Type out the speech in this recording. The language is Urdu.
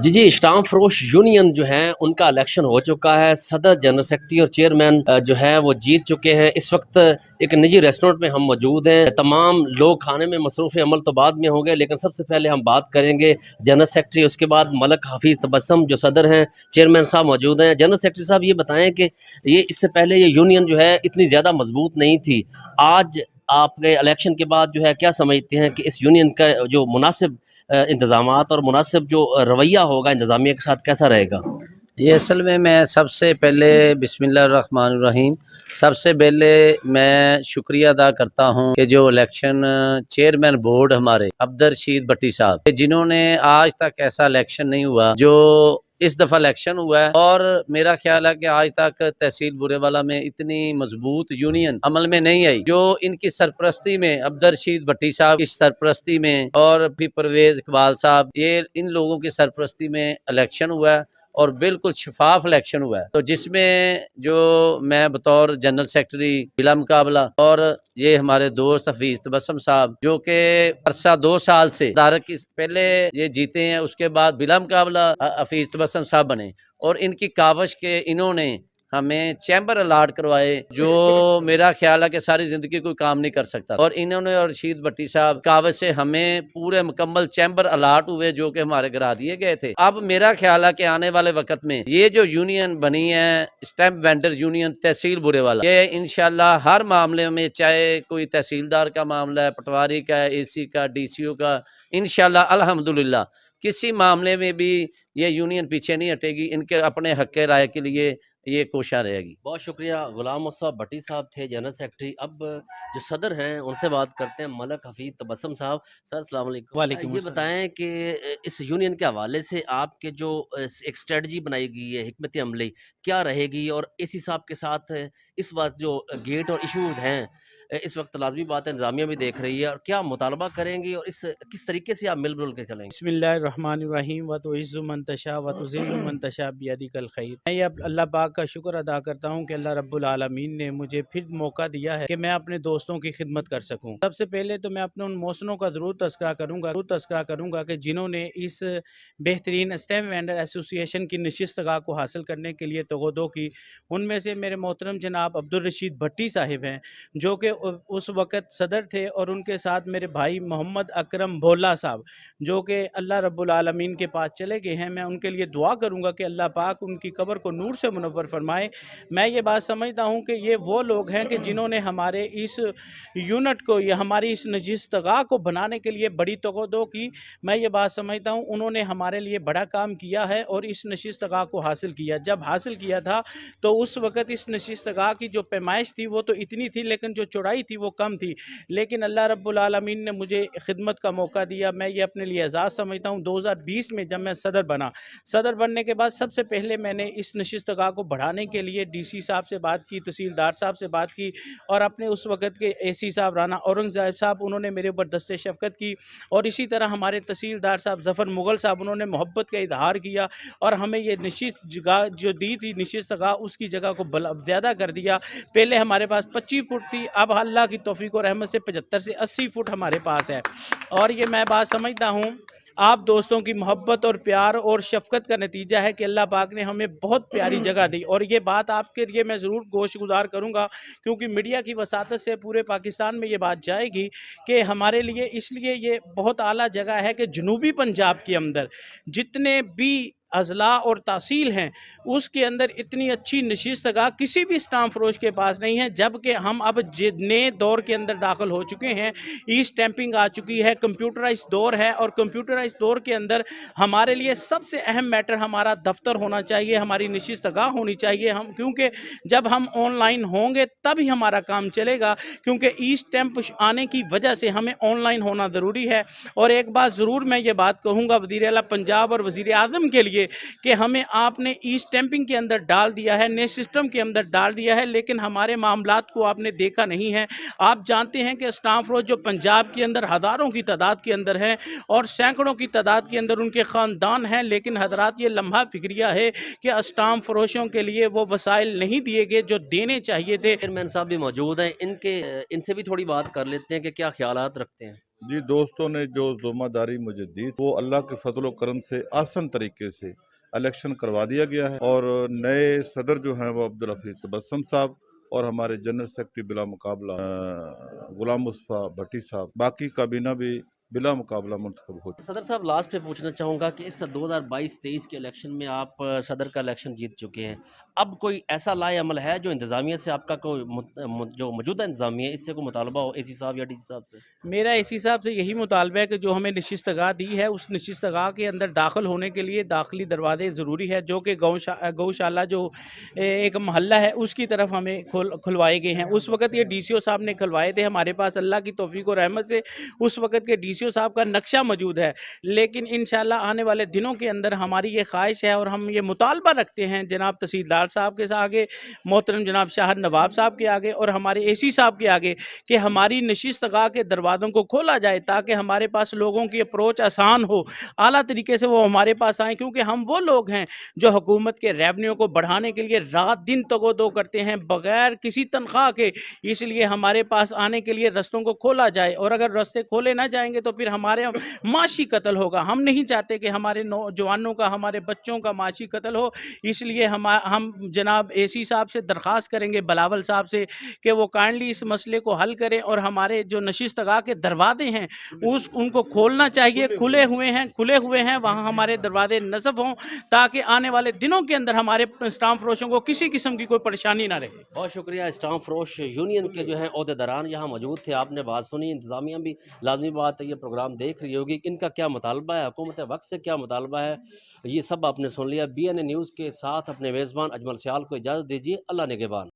جی جی، اسٹام فروش یونین جو ہیں ان کا الیکشن ہو چکا ہے. صدر، جنرل سیکرٹری اور چیئرمین جو ہے وہ جیت چکے ہیں. اس وقت ایک نجی ریسٹورنٹ میں ہم موجود ہیں. تمام لوگ کھانے میں مصروف عمل تو بعد میں ہوں گے، لیکن سب سے پہلے ہم بات کریں گے جنرل سیکرٹری، اس کے بعد ملک حفیظ تبسم جو صدر ہیں، چیئرمین صاحب موجود ہیں. جنرل سیکرٹری صاحب یہ بتائیں کہ یہ اس سے پہلے یہ یونین جو ہے اتنی زیادہ مضبوط نہیں تھی. آج آپ کے الیکشن کے بعد جو ہے کیا سمجھتے ہیں کہ اس یونین کا جو مناسب انتظامات اور مناسب جو رویہ ہوگا انتظامیہ کے ساتھ کیسا رہے گا؟ یہ اصل میں سب سے پہلے بسم اللہ الرحمن الرحیم، سب سے پہلے میں شکریہ ادا کرتا ہوں کہ جو الیکشن چیئرمین بورڈ ہمارے عبدالرشید بٹی صاحب، جنہوں نے آج تک ایسا الیکشن نہیں ہوا جو اس دفعہ الیکشن ہوا ہے. اور میرا خیال ہے کہ آج تک تحصیل برے والا میں اتنی مضبوط یونین عمل میں نہیں آئی. جو ان کی سرپرستی میں عبدالرشید بٹی صاحب کی سرپرستی میں اور بھی پرویز اقبال صاحب، یہ ان لوگوں کی سرپرستی میں الیکشن ہوا ہے اور بالکل شفاف الیکشن ہوا ہے. تو جس میں جو میں بطور جنرل سیکرٹری بلا مقابلہ اور یہ ہمارے دوست حفیظ تبسم صاحب جو کہ عرصہ 2 سال سے صدارت کی پہلے یہ جیتے ہیں، اس کے بعد بلا مقابلہ حفیظ تبسم صاحب بنے، اور ان کی کاوش کے انہوں نے ہمیں چیمبر الاٹ کروائے جو میرا خیال ہے کہ ساری زندگی کوئی کام نہیں کر سکتا. اور انہوں نے اور رشید بٹی صاحب کاوش سے ہمیں پورے مکمل چیمبر الاٹ ہوئے جو کہ ہمارے گرا دیے گئے تھے. اب میرا خیال ہے کہ آنے والے وقت میں یہ جو یونین بنی ہے اسٹیمپ وینڈر یونین تحصیل برے والا، یہ انشاءاللہ ہر معاملے میں، چاہے کوئی تحصیلدار کا معاملہ ہے، پٹواری کا ہے، اے سی کا، ڈی سی او کا، انشاءاللہ الحمدللہ کسی معاملے میں بھی یہ یونین پیچھے نہیں ہٹے گی. ان کے اپنے حق رائے کے لیے یہ کوشاں رہے گی. بہت شکریہ. غلام مصطفیٰ بٹی صاحب تھے جنرل سیکرٹری. اب جو صدر ہیں ان سے بات کرتے ہیں ملک حفیظ تبسم صاحب. سر السلام علیکم. وعلیکم یہ السلام. بتائیں کہ اس یونین کے حوالے سے آپ کے جو ایک اسٹریٹجی بنائی گئی ہے، حکمت عملی کیا رہے گی؟ اور اے سی صاحب کے ساتھ اس وقت جو گیٹ اور ایشوز ہیں، اس وقت لازمی بات ہے انتظامیہ بھی دیکھ رہی ہے، اور کیا مطالبہ کریں گی اور اس کس طریقے سے آپ مل جل کے چلیں گے؟ بسم اللہ الرحمن الرحیم. وتعز من تشاء وتذل من تشاء بیدک الخیر. میں یہ اللہ پاک کا شکر ادا کرتا ہوں کہ اللہ رب العالمین نے مجھے پھر موقع دیا ہے کہ میں اپنے دوستوں کی خدمت کر سکوں. سب سے پہلے تو میں اپنے ان محسنوں کا ضرور تذکرہ کروں گا کہ جنہوں نے اس بہترین اسٹیمپ وینڈر ایسوسی ایشن کی نشستگاہ کو حاصل کرنے کے لیے تغدو کی. ان میں سے میرے محترم جناب عبدالرشید بھٹی صاحب ہیں جو کہ اس وقت صدر تھے، اور ان کے ساتھ میرے بھائی محمد اکرم بھولا صاحب جو کہ اللہ رب العالمین کے پاس چلے گئے ہیں. میں ان کے لیے دعا کروں گا کہ اللہ پاک ان کی قبر کو نور سے منور فرمائے. میں یہ بات سمجھتا ہوں کہ یہ وہ لوگ ہیں کہ جنہوں نے ہمارے اس یونٹ کو یا ہماری اس نشستگاہ کو بنانے کے لیے بڑی تغدو کی. میں یہ بات سمجھتا ہوں انہوں نے ہمارے لیے بڑا کام کیا ہے اور اس نشستگاہ کو حاصل کیا. جب حاصل کیا تھا تو اس وقت اس نشستگاہ کی جو پیمائش تھی وہ تو اتنی تھی، لیکن جو چوڑائی تھی وہ کم تھی. لیکن اللہ رب العالمین نے مجھے خدمت کا موقع دیا. میں یہ اپنے لیے اعزاز سمجھتا ہوں. 2020 میں جب میں صدر بننے کے بعد سب سے پہلے میں نے اس نشستگاہ کو بڑھانے کے لیے ڈی سی صاحب سے بات کی، تحصیلدار صاحب سے بات کی، اور اپنے اس وقت کے اے سی صاحب رانا اورنگزیب صاحب انہوں نے میرے اوپر دست شفقت کی، اور اسی طرح ہمارے تحصیلدار صاحب ظفر مغل صاحب انہوں نے محبت کا اظہار کیا اور ہمیں یہ نشست جگہ جو دی تھی نشستگاہ اس کی جگہ کو زیادہ کر دیا. پہلے ہمارے پاس 25 فٹ تھی، اب اللہ کی توفیق و رحمت سے 75 سے 80 فٹ ہمارے پاس ہے. اور یہ میں بات سمجھتا ہوں آپ دوستوں کی محبت اور پیار اور شفقت کا نتیجہ ہے کہ اللہ پاک نے ہمیں بہت پیاری جگہ دی. اور یہ بات آپ کے لیے میں ضرور گوش گزار کروں گا کیونکہ میڈیا کی وساطت سے پورے پاکستان میں یہ بات جائے گی کہ ہمارے لیے اس لیے یہ بہت اعلیٰ جگہ ہے کہ جنوبی پنجاب کے اندر جتنے بھی اضلاع اور تحصیل ہیں اس کے اندر اتنی اچھی نشستگاہ کسی بھی اسٹامپ فروش کے پاس نہیں ہے. جبکہ ہم اب نئے دور کے اندر داخل ہو چکے ہیں، ای اسٹیمپنگ آ چکی ہے، کمپیوٹرائز دور ہے، اور کمپیوٹرائز دور کے اندر ہمارے لیے سب سے اہم میٹر ہمارا دفتر ہونا چاہیے، ہماری نشستگاہ ہونی چاہیے. کیونکہ جب ہم آن لائن ہوں گے تب ہی ہمارا کام چلے گا، کیونکہ ای اسٹیمپ آنے کی وجہ سے ہمیں آن لائن ہونا ضروری ہے. اور ایک بات ضرور میں یہ بات کہوں گا وزیر اعلیٰ پنجاب اور وزیر اعظم کے لیے کہ ہمیں آپ نے ای اسٹیمپنگ کے اندر ڈال دیا ہے، نئے سسٹم کے اندر ڈال دیا ہے، لیکن ہمارے معاملات کو آپ نے دیکھا نہیں ہے. آپ جانتے ہیں کہ اسٹامپ فروش جو پنجاب کے اندر ہزاروں کی تعداد کے اندر ہے اور سینکڑوں کی تعداد کے اندر ان کے خاندان ہیں، لیکن حضرات یہ لمحہ فکریہ ہے کہ اسٹامپ فروشوں کے لیے وہ وسائل نہیں دیے گئے جو دینے چاہیے تھے. چیئرمین صاحب بھی موجود ہیں، ان سے بھی تھوڑی بات کر لیتے ہیں کہ کیا خیالات رکھتے ہیں. جی دوستوں نے جو ذمہ داری مجھے دی وہ اللہ کے فضل و کرم سے آسان طریقے سے الیکشن کروا دیا گیا ہے، اور نئے صدر جو ہیں وہ عبدالحفیظ تبسم صاحب اور ہمارے جنرل سیکرٹری بلا مقابلہ غلام مصطفیٰ بھٹی صاحب، باقی کابینہ بھی بلا مقابلہ منتخب ہو چکی۔ صدر صاحب لاسٹ پہ پوچھنا چاہوں گا کہ اس 2022-23 کے الیکشن میں آپ صدر کا الیکشن جیت چکے ہیں، اب کوئی ایسا لائے عمل ہے جو انتظامیہ سے آپ کا کوئی جو موجودہ انتظامیہ ہے اس سے کوئی مطالبہ ہو اے سی صاحب یا ڈی سی صاحب سے؟ میرا اسی صاحب سے یہی مطالبہ ہے کہ جو ہمیں نشستگاہ دی ہے اس نشستگاہ کے اندر داخل ہونے کے لیے داخلی دروازے ضروری ہے، جو کہ گوشالہ جو ایک محلہ ہے اس کی طرف ہمیں کھلوائے گئے ہیں۔ اس وقت یہ ڈی سی او صاحب نے کھلوائے تھے، ہمارے پاس اللہ کی توفیق و رحمت سے اس وقت کے ڈی سی او صاحب کا نقشہ موجود ہے، لیکن انشاءاللہ آنے والے دنوں کے اندر ہماری یہ خواہش ہے اور ہم یہ مطالبہ رکھتے ہیں جناب تحصیلدار صاحب کے آگے، محترم جناب شاہد نواب صاحب کے آگے اور ہمارے اے سی صاحب کے آگے کہ ہماری نشستگاہ کے دروازوں کو کھولا جائے تاکہ ہمارے پاس لوگوں کی اپروچ آسان ہو، اعلیٰ طریقے سے وہ ہمارے پاس آئیں، کیونکہ ہم وہ لوگ ہیں جو حکومت کے ریونیو کو بڑھانے کے لیے رات دن تگودو کرتے ہیں بغیر کسی تنخواہ کے، اس لیے ہمارے پاس آنے کے لیے رستوں کو کھولا جائے، اور اگر رستے کھولے نہ جائیں گے تو پھر ہمارے معاشی قتل ہوگا۔ ہم نہیں چاہتے کہ ہمارے نوجوانوں کا، ہمارے بچوں کا معاشی قتل ہو، اس لیے ہم جناب اے سی صاحب سے درخواست کریں گے، بلاول صاحب سے، کہ وہ کائنڈلی اس مسئلے کو حل کریں اور ہمارے جو نشستگاہ کے دروازے ہیں ان کو کھولنا چاہیے، کھلے ہوئے ہیں وہاں ہمارے دروازے نصب ہوں تاکہ آنے والے دنوں کے اندر ہمارے اسٹام فروشوں کو کسی قسم کی کوئی پریشانی نہ رہے۔ بہت شکریہ۔ اسٹام فروش یونین کے جو ہیں عہدیداران یہاں موجود تھے، آپ نے بات سنی، انتظامیہ بھی لازمی بات ہے یہ پروگرام دیکھ رہی ہوگی کہ ان کا کیا مطالبہ ہے، حکومت وقت سے کیا مطالبہ ہے، یہ سب آپ نے سن لیا۔ بی این اے نیوز کے ساتھ اپنے میزبان اجمل سیال کو اجازت دیجیے، اللہ نگہبان۔